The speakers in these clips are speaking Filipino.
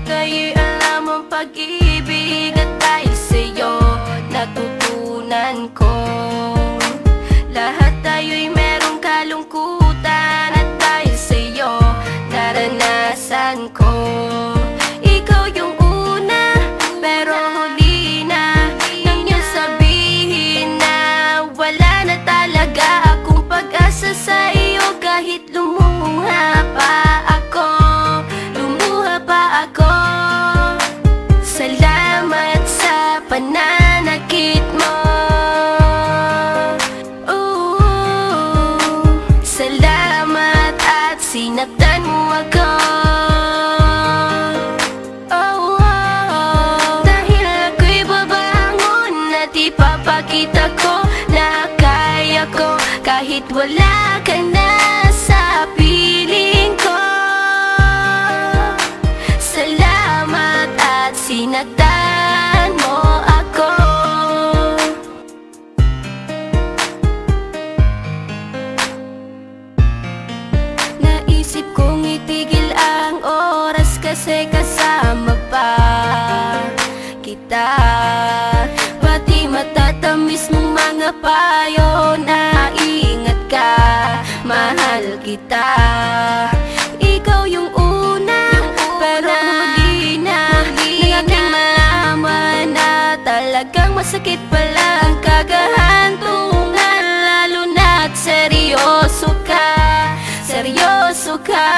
kayo'y alam ang pag-ibig, at dahil sa'yo natutunan ko. Lahat tayo'y merong kalungkutan, at dahil sa'yo naranasan ko. Ikaw yung una, pero huli na nang iyong sabihin na wala na talaga akong pag-asa sa iyo. Kahit lumuha pa ako, salamat sa pananakit mo. Salamat at sinaktan mo ako. Dahil ako'y babangon at ipapakita ko na kaya ko kahit wala ka na sa piling ko. Salamat at sinaktan mo ako. Naisip kong itigil ang oras kasi kasama pa kita. Pati matatamis mong mga payo na ingat ka, mahal kita. Ikaw yung una, pero huli na nang aking malaman na talagang masakit pala ang kagahantungan. Lalo na't seryoso ka, seryoso ka.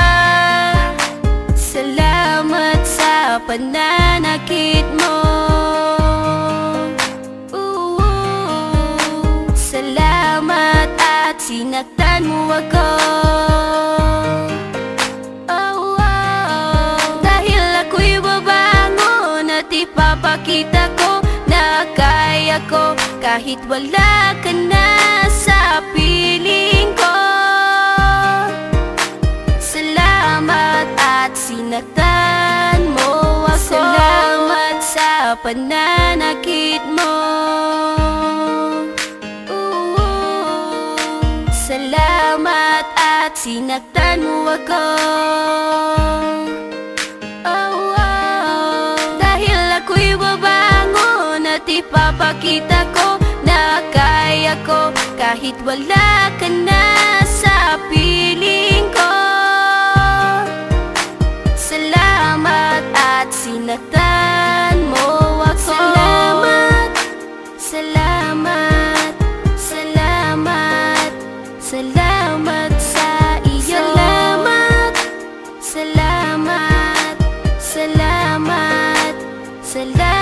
Salamat sa pananakit mo. Salamat at sinaktan mo ako. Dahil ako'y babangon at ipapakita ko na kaya ko kahit wala ka na sa piling ko. Salamat at sinaktan mo ako. Salamat sa pananakit mo. Salamat at sinaktan mo ako. Dahil ako'y babangon at ipapakita ko na kaya ko kahit wala ka na sa piling ko. Salamat at sinaktan mo ako. Salamat, salamat, salamat, salamat sa iyo. Salamat, salamat, salamat, salamat.